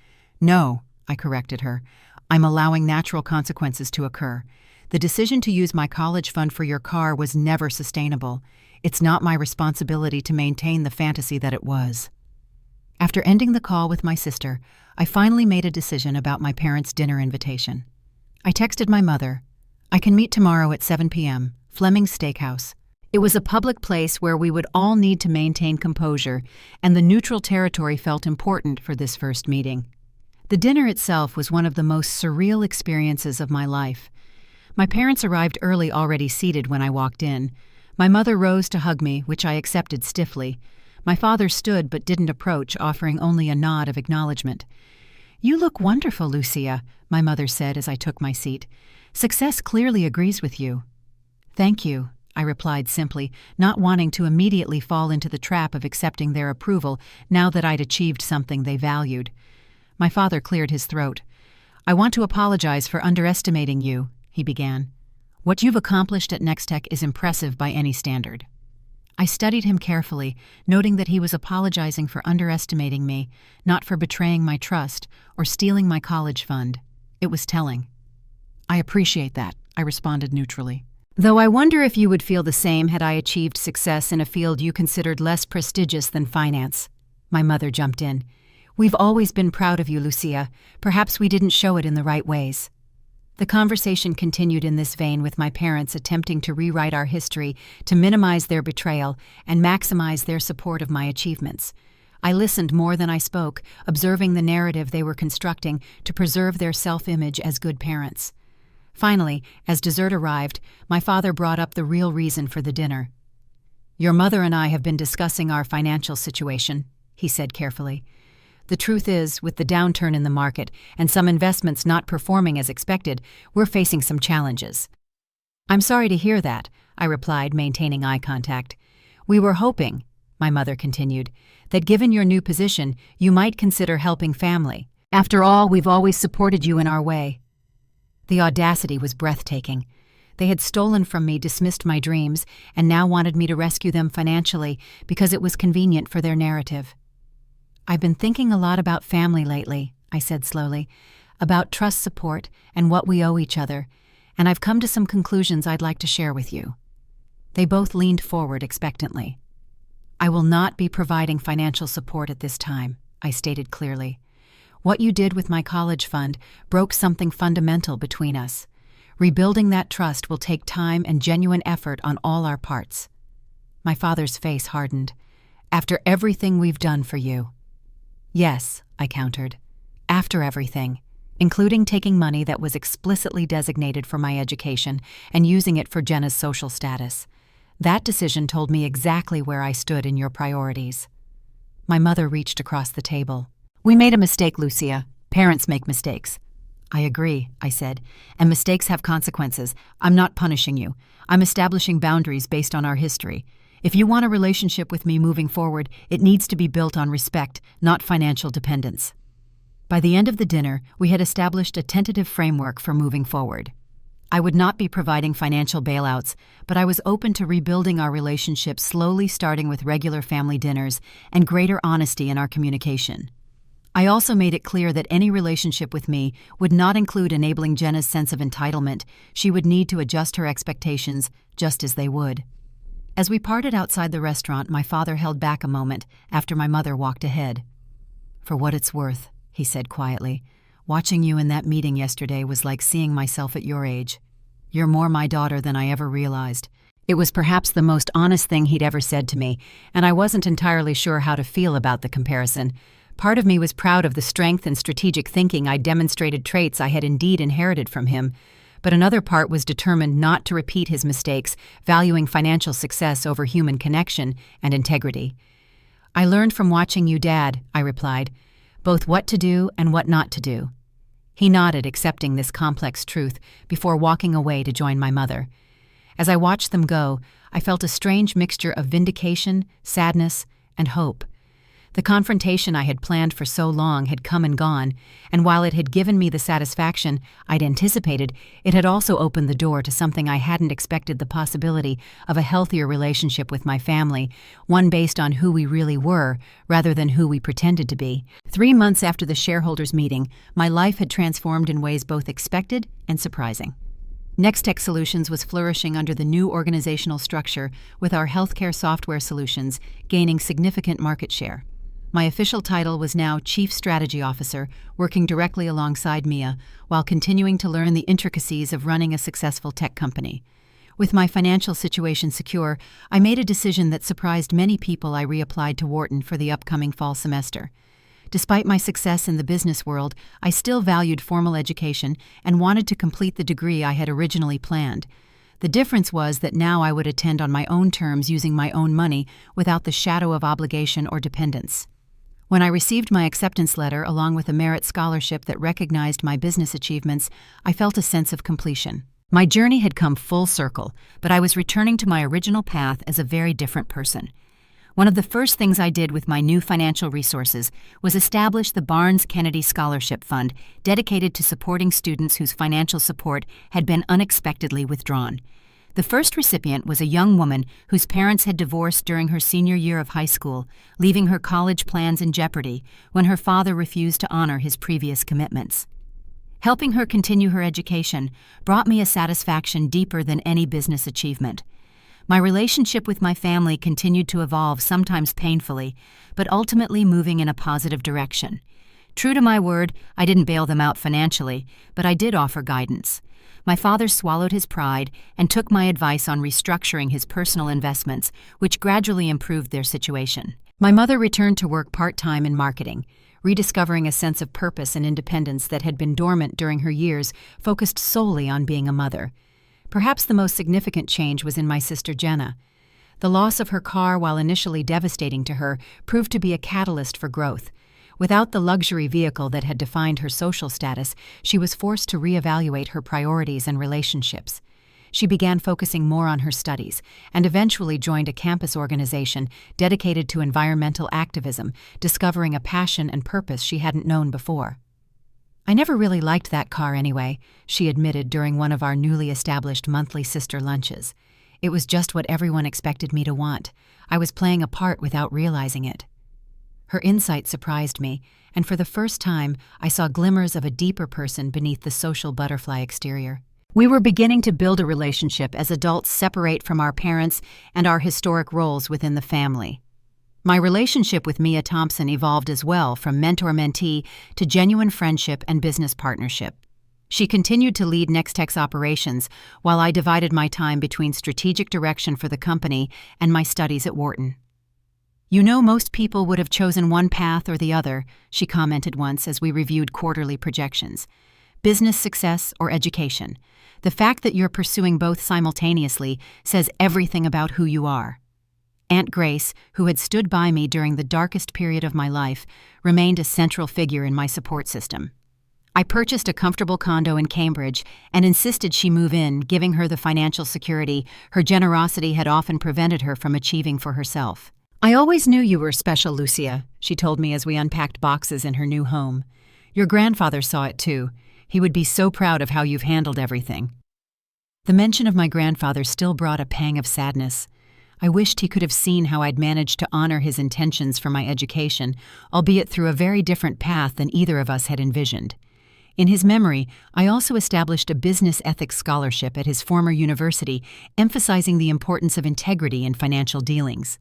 "No," I corrected her. "I'm allowing natural consequences to occur. The decision to use my college fund for your car was never sustainable. It's not my responsibility to maintain the fantasy that it was." After ending the call with my sister, I finally made a decision about my parents' dinner invitation. I texted my mother. "I can meet tomorrow at 7 p.m., Fleming's Steakhouse." It was a public place where we would all need to maintain composure, and the neutral territory felt important for this first meeting. The dinner itself was one of the most surreal experiences of my life. My parents arrived early, already seated when I walked in. My mother rose to hug me, which I accepted stiffly. My father stood but didn't approach, offering only a nod of acknowledgement. "You look wonderful, Lucia," my mother said as I took my seat. "Success clearly agrees with you." "Thank you," I replied simply, not wanting to immediately fall into the trap of accepting their approval now that I'd achieved something they valued. My father cleared his throat. "I want to apologize for underestimating you," he began. "What you've accomplished at Nextech is impressive by any standard." I studied him carefully, noting that he was apologizing for underestimating me, not for betraying my trust or stealing my college fund. It was telling. "I appreciate that," I responded neutrally. "Though I wonder if you would feel the same had I achieved success in a field you considered less prestigious than finance." My mother jumped in. "We've always been proud of you, Lucia. Perhaps we didn't show it in the right ways." The conversation continued in this vein, with my parents attempting to rewrite our history to minimize their betrayal and maximize their support of my achievements. I listened more than I spoke, observing the narrative they were constructing to preserve their self-image as good parents. Finally, as dessert arrived, my father brought up the real reason for the dinner. "Your mother and I have been discussing our financial situation," he said carefully. "The truth is, with the downturn in the market and some investments not performing as expected, we're facing some challenges." "I'm sorry to hear that," I replied, maintaining eye contact. "We were hoping," my mother continued, "that given your new position, you might consider helping family. After all, we've always supported you in our way." The audacity was breathtaking. They had stolen from me, dismissed my dreams, and now wanted me to rescue them financially because it was convenient for their narrative. "I've been thinking a lot about family lately," I said slowly, "about trust, support, and what we owe each other, and I've come to some conclusions I'd like to share with you." They both leaned forward expectantly. "I will not be providing financial support at this time," I stated clearly. "What you did with my college fund broke something fundamental between us. Rebuilding that trust will take time and genuine effort on all our parts." My father's face hardened. "After everything we've done for you." "Yes," I countered. "After everything. including taking money that was explicitly designated for my education and using it for Jenna's social status. That decision told me exactly where I stood in your priorities. My mother reached across the table. We made a mistake, Lucia. Parents make mistakes. I agree, I said, and mistakes have consequences. I'm not punishing you. I'm establishing boundaries based on our history. If you want a relationship with me moving forward, it needs to be built on respect, not financial dependence. By the end of the dinner, we had established a tentative framework for moving forward. I would not be providing financial bailouts, but I was open to rebuilding our relationship slowly, starting with regular family dinners and greater honesty in our communication. I also made it clear that any relationship with me would not include enabling Jenna's sense of entitlement. She would need to adjust her expectations just as they would. As we parted outside the restaurant, my father held back a moment after my mother walked ahead. For what it's worth, he said quietly, watching you in that meeting yesterday was like seeing myself at your age. You're more my daughter than I ever realized. It was perhaps the most honest thing he'd ever said to me, and I wasn't entirely sure how to feel about the comparison. Part of me was proud of the strength and strategic thinking I demonstrated, traits I had indeed inherited from him, but another part was determined not to repeat his mistakes, valuing financial success over human connection and integrity. I learned from watching you, Dad, I replied, both what to do and what not to do. He nodded, accepting this complex truth before walking away to join my mother. As I watched them go, I felt a strange mixture of vindication, sadness, and hope. The confrontation I had planned for so long had come and gone, and while it had given me the satisfaction I'd anticipated, it had also opened the door to something I hadn't expected: the possibility of a healthier relationship with my family, one based on who we really were rather than who we pretended to be. 3 months after the shareholders meeting, my life had transformed in ways both expected and surprising. Nextech Solutions was flourishing under the new organizational structure, with our healthcare software solutions gaining significant market share. My official title was now Chief Strategy Officer, working directly alongside Mia, while continuing to learn the intricacies of running a successful tech company. With my financial situation secure, I made a decision that surprised many people. I reapplied to Wharton for the upcoming fall semester. Despite my success in the business world, I still valued formal education and wanted to complete the degree I had originally planned. The difference was that now I would attend on my own terms, using my own money, without the shadow of obligation or dependence. When I received my acceptance letter along with a merit scholarship that recognized my business achievements, I felt a sense of completion. My journey had come full circle, but I was returning to my original path as a very different person. One of the first things I did with my new financial resources was establish the Barnes Kennedy Scholarship Fund, dedicated to supporting students whose financial support had been unexpectedly withdrawn. The first recipient was a young woman whose parents had divorced during her senior year of high school, leaving her college plans in jeopardy when her father refused to honor his previous commitments. Helping her continue her education brought me a satisfaction deeper than any business achievement. My relationship with my family continued to evolve, sometimes painfully, but ultimately moving in a positive direction. True to my word, I didn't bail them out financially, but I did offer guidance. My father swallowed his pride and took my advice on restructuring his personal investments, which gradually improved their situation. My mother returned to work part-time in marketing, rediscovering a sense of purpose and independence that had been dormant during her years focused solely on being a mother. Perhaps the most significant change was in my sister Jenna. The loss of her car, while initially devastating to her, proved to be a catalyst for growth. Without the luxury vehicle that had defined her social status, she was forced to reevaluate her priorities and relationships. She began focusing more on her studies and eventually joined a campus organization dedicated to environmental activism, discovering a passion and purpose she hadn't known before. "I never really liked that car anyway," she admitted during one of our newly established monthly sister lunches. "It was just what everyone expected me to want. I was playing a part without realizing it." Her insight surprised me, and for the first time, I saw glimmers of a deeper person beneath the social butterfly exterior. We were beginning to build a relationship as adults separate from our parents and our historic roles within the family. My relationship with Mia Thompson evolved as well, from mentor-mentee to genuine friendship and business partnership. She continued to lead Nextech's operations, while I divided my time between strategic direction for the company and my studies at Wharton. "You know, most people would have chosen one path or the other," she commented once as we reviewed quarterly projections. business success or education. The fact that you're pursuing both simultaneously says everything about who you are. Aunt Grace, who had stood by me during the darkest period of my life, remained a central figure in my support system. I purchased a comfortable condo in Cambridge and insisted she move in, giving her the financial security her generosity had often prevented her from achieving for herself. "I always knew you were special, Lucia," she told me as we unpacked boxes in her new home. "Your grandfather saw it too. He would be so proud of how you've handled everything." The mention of my grandfather still brought a pang of sadness. I wished he could have seen how I'd managed to honor his intentions for my education, albeit through a very different path than either of us had envisioned. In his memory, I also established a business ethics scholarship at his former university, emphasizing the importance of integrity in financial dealings.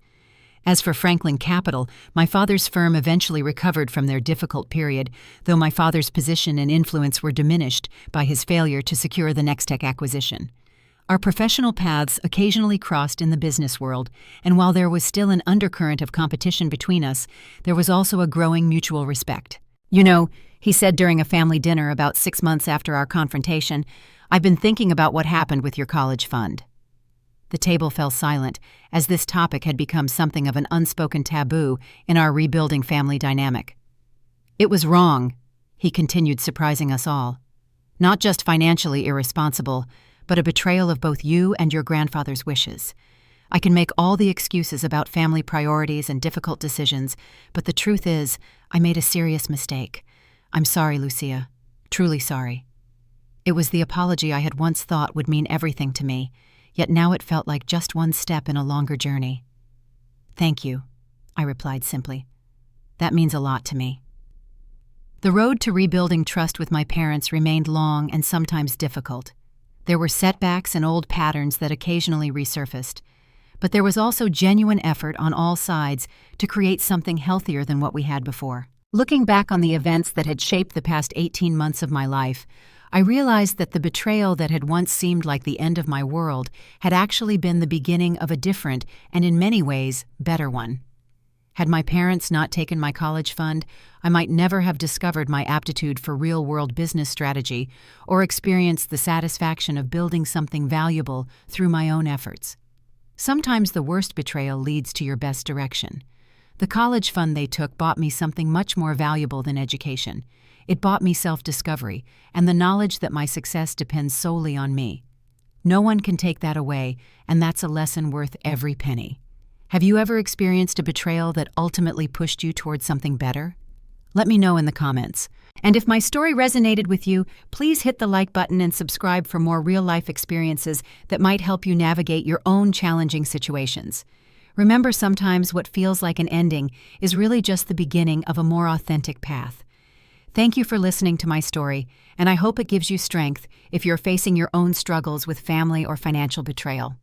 As for Franklin Capital, my father's firm eventually recovered from their difficult period, though my father's position and influence were diminished by his failure to secure the Nextech acquisition. Our professional paths occasionally crossed in the business world, and while there was still an undercurrent of competition between us, there was also a growing mutual respect. "You know," he said during a family dinner about 6 months after our confrontation, "I've been thinking about what happened with your college fund." The table fell silent, as this topic had become something of an unspoken taboo in our rebuilding family dynamic. "It was wrong," he continued, surprising us all. "Not just financially irresponsible, but a betrayal of both you and your grandfather's wishes. I can make all the excuses about family priorities and difficult decisions, but the truth is, I made a serious mistake. I'm sorry, Lucia. Truly sorry." It was the apology I had once thought would mean everything to me, yet now it felt like just one step in a longer journey. "Thank you," I replied simply. "That means a lot to me." The road to rebuilding trust with my parents remained long and sometimes difficult. There were setbacks and old patterns that occasionally resurfaced, but there was also genuine effort on all sides to create something healthier than what we had before. Looking back on the events that had shaped the past 18 months of my life, I realized that the betrayal that had once seemed like the end of my world had actually been the beginning of a different and in many ways better one. Had my parents not taken my college fund, I might never have discovered my aptitude for real-world business strategy or experienced the satisfaction of building something valuable through my own efforts. Sometimes the worst betrayal leads to your best direction. The college fund they took bought me something much more valuable than education. It bought me self-discovery and the knowledge that my success depends solely on me. No one can take that away, and that's a lesson worth every penny. Have you ever experienced a betrayal that ultimately pushed you towards something better? Let me know in the comments. And if my story resonated with you, please hit the like button and subscribe for more real-life experiences that might help you navigate your own challenging situations. Remember, sometimes what feels like an ending is really just the beginning of a more authentic path. Thank you for listening to my story, and I hope it gives you strength if you're facing your own struggles with family or financial betrayal.